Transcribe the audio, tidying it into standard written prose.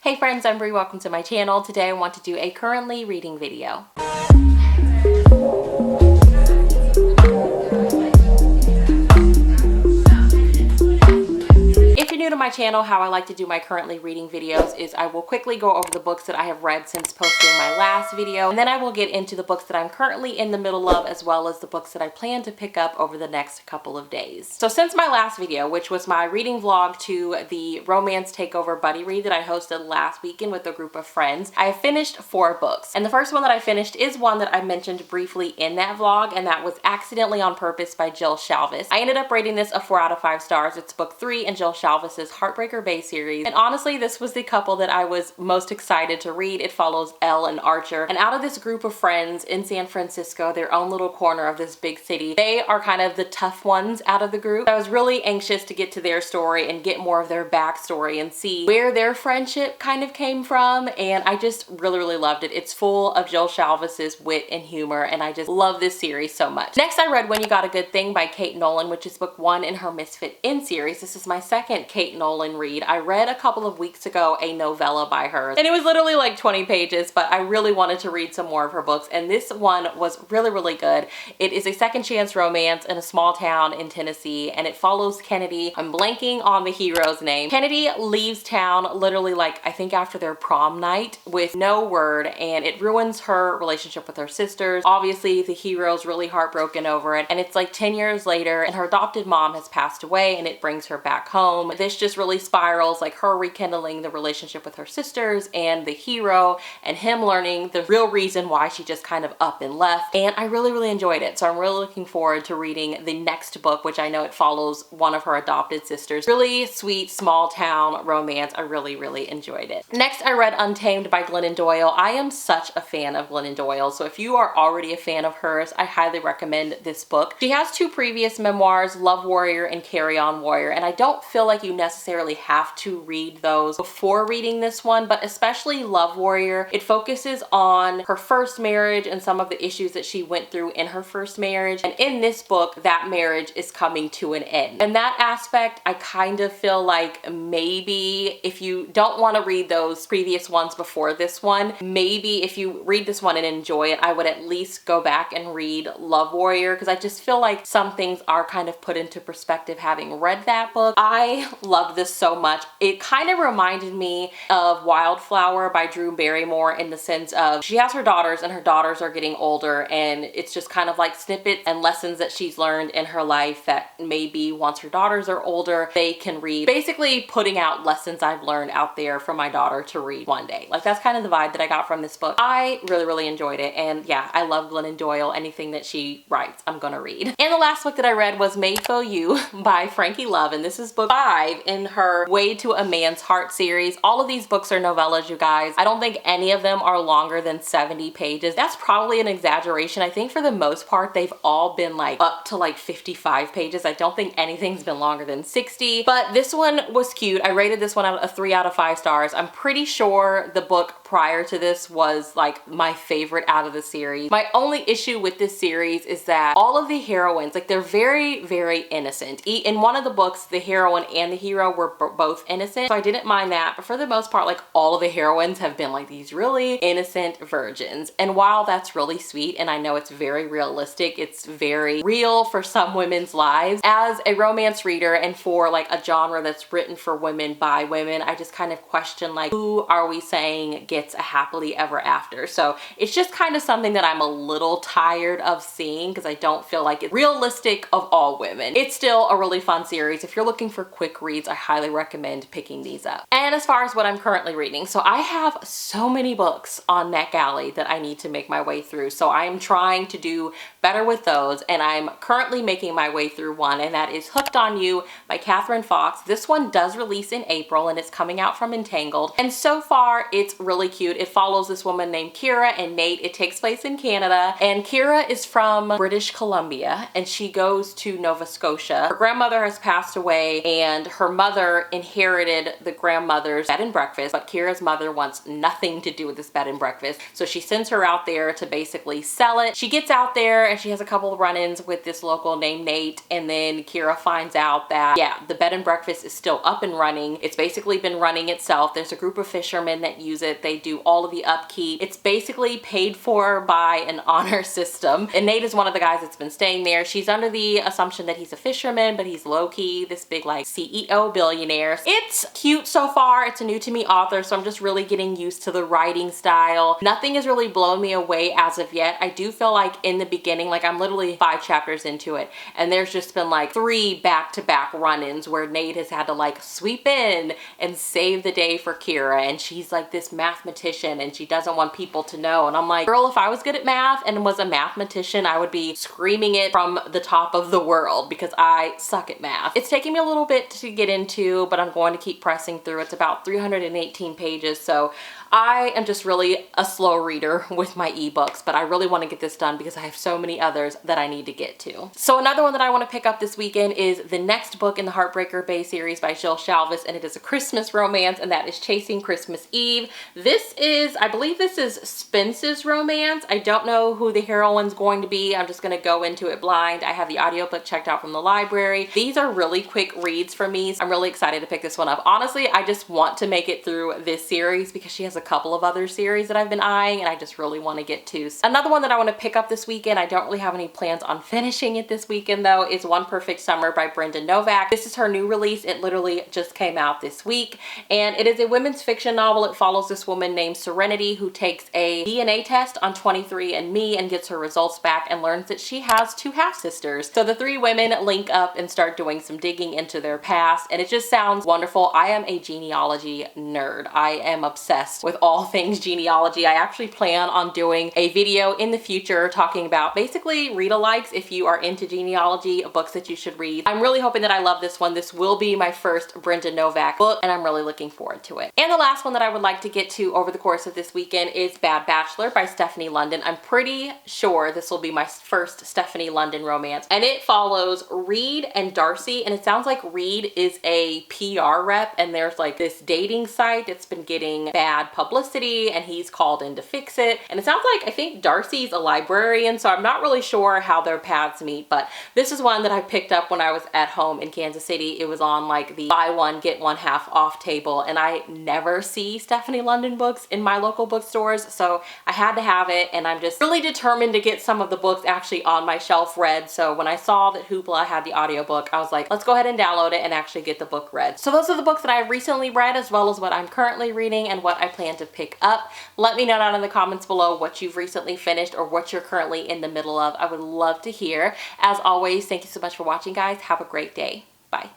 Hey friends, I'm Brie, welcome to my channel. Today I want to do a currently reading video. If you're new to my channel, how I like to do my currently reading videos is I will quickly go over the books that I have read since posting my last video, and then I will get into the books that I'm currently in the middle of, as well as the books that I plan to pick up over the next couple of days. So since my last video, which was my reading vlog to the romance takeover buddy read that I hosted last weekend with a group of friends, I have finished 4 books. And the first one that I finished is one that I mentioned briefly in that vlog, and that was Accidentally on Purpose by Jill Shalvis. I ended up rating this a 4 out of 5 stars. It's book 3 in Jill Shalvis's Heartbreaker Bay series, and honestly this was the couple that I was most excited to read. It follows Elle and Archer, and out of this group of friends in San Francisco, their own little corner of this big city, they are kind of the tough ones out of the group. I was really anxious to get to their story and get more of their backstory and see where their friendship kind of came from, and I just really loved it. It's full of Jill Shalvis's wit and humor, and I just love this series so much. Next I read When You Got a Good Thing by Kait Nolan, which is book 1 in her Misfit In series. This is my second Kait Nolan read. I read a couple of weeks ago a novella by her, and it was literally like 20 pages, but I really wanted to read some more of her books, and this one was really good. It is a second chance romance in a small town in Tennessee, and it follows Kennedy. I'm blanking on the hero's name. Kennedy leaves town literally like I think after their prom night with no word, and it ruins her relationship with her sisters. Obviously the hero's really heartbroken over it, and it's like 10 years later and her adopted mom has passed away, and it brings her back home. This just really spirals, like her rekindling the relationship with her sisters and the hero, and him learning the real reason why she just kind of up and left, and I really enjoyed it. So I'm really looking forward to reading the next book, which I know it follows one of her adopted sisters. Really sweet small town romance. I really enjoyed it. Next I read Untamed by Glennon Doyle. I am such a fan of Glennon Doyle, so if you are already a fan of hers, I highly recommend this book. She has 2 previous memoirs, Love Warrior and Carry On Warrior, and I don't feel like you necessarily have to read those before reading this one, but especially Love Warrior. It focuses on her first marriage and some of the issues that she went through in her first marriage, and in this book that marriage is coming to an end. And that aspect, I kind of feel like maybe if you don't want to read those previous ones before this one, maybe if you read this one and enjoy it, I would at least go back and read Love Warrior, because I just feel like some things are kind of put into perspective having read that book. I love this so much. It kind of reminded me of Wildflower by Drew Barrymore in the sense of she has her daughters and her daughters are getting older, and it's just kind of like snippets and lessons that she's learned in her life that maybe once her daughters are older they can read. Basically putting out lessons I've learned out there for my daughter to read one day. Like that's kind of the vibe that I got from this book. I really enjoyed it, and yeah, I love Glennon Doyle. Anything that she writes I'm gonna read. And the last book that I read was Mako U by Frankie, and this is book 5 in her Way to a Man's Heart series. All of these books are novellas, you guys. I don't think any of them are longer than 70 pages. That's probably an exaggeration. I think for the most part they've all been like up to like 55 pages. I don't think anything's been longer than 60, but this one was cute. I rated this one out a 3 out of 5 stars. I'm pretty sure the book prior to this was like my favorite out of the series. My only issue with this series is that all of the heroines, like they're very innocent. In one of the books the heroine and the hero were both innocent, so I didn't mind that, but for the most part like all of the heroines have been like these really innocent virgins, and while that's really sweet and I know it's very realistic, it's very real for some women's lives, as a romance reader and for like a genre that's written for women by women, I just kind of question like who are we saying gets a happily ever after. So it's just kind of something that I'm a little tired of seeing, because I don't feel like it's realistic of all women. It's still a really fun series. If you're looking for quick reads, I highly recommend picking these up. And as far as what I'm currently reading, so I have so many books on NetGalley that I need to make my way through, so I'm trying to do better with those, and I'm currently making my way through one, and that is Hooked on You by CATHRYN Fox. This one does release in April, and it's coming out from Entangled, and so far it's really cute. It follows this woman named Kira and Nate. It takes place in Canada, and Kira is from British Columbia, and she goes to Nova Scotia. Her grandmother has passed away, and her mother inherited the grandmother's bed and breakfast, but Kira's mother wants nothing to do with this bed and breakfast. So she sends her out there to basically sell it. She gets out there and she has a couple of run-ins with this local named Nate, and then Kira finds out that, yeah, the bed and breakfast is still up and running. It's basically been running itself. There's a group of fishermen that use it. They do all of the upkeep. It's basically paid for by an honor system. And Nate is one of the guys that's been staying there. She's under the assumption that he's a fisherman, but he's low-key this big like CEO billionaire. It's cute so far. It's a new to me author, so I'm just really getting used to the writing style. Nothing has really blown me away as of yet. I do feel like in the beginning, like I'm literally 5 chapters into it, and there's just been like 3 back-to-back run-ins where Nate has had to like sweep in and save the day for Kira, and she's like this mathematician and she doesn't want people to know. And I'm like, girl, if I was good at math and was a mathematician, I would be screaming it from the top of the world because I suck at math. It's taking me a little bit to get into, but I'm going to keep pressing through. It's about 318 pages, so I am just really a slow reader with my ebooks, but I really want to get this done because I have so many others that I need to get to. So another one that I want to pick up this weekend is the next book in the Heartbreaker Bay series by Shalvis, and it is a Christmas romance, and that is Chasing Christmas Eve. This is, I believe this is Spence's romance. I don't know who the heroine's going to be. I'm just going to go into it blind. I have the audiobook checked out from the library. These are really quick reads for me, so I'm really excited to pick this one up. Honestly, I just want to make it through this series because she has a couple of other series that I've been eyeing and I just really want to get to. Another one that I want to pick up this weekend, I don't really have any plans on finishing it this weekend though, is One Perfect Summer by Brenda Novak. This is her new release. It literally just came out this week, and it is a women's fiction novel. It follows this woman named Serenity who takes a DNA test on 23andMe and gets her results back and learns that she has 2 half-sisters. So the 3 women link up and start doing some digging into their past, and it just sounds wonderful. I am a genealogy nerd. I am obsessed with all things genealogy. I actually plan on doing a video in the future talking about basically read-alikes if you are into genealogy, books that you should read. I'm really hoping that I love this one. This will be my first Brenda Novak book, and I'm really looking forward to it. And the last one that I would like to get to over the course of this weekend is Bad Bachelor by Stefanie London. I'm pretty sure this will be my first Stefanie London romance, and it follows Reed and Darcy, and it sounds like Reed is a PR rep, and there's like this dating site that's been getting bad publicity and he's called in to fix it. And it sounds like, I think Darcy's a librarian, so I'm not really sure how their paths meet, but this is one that I picked up when I was at home in Kansas City. It was on like the buy one get one half off table, and I never see Stefanie London books in my local bookstores, so I had to have it, and I'm just really determined to get some of the books actually on my shelf read. So when I saw that Hoopla had the audiobook, I was like, let's go ahead and download it and actually get the book read. So those are the books that I've recently read, as well as what I'm currently reading and what I plan to pick up. Let me know down in the comments below what you've recently finished or what you're currently in the middle of. I would love to hear. As always, thank you so much for watching, guys. Have a great day. Bye.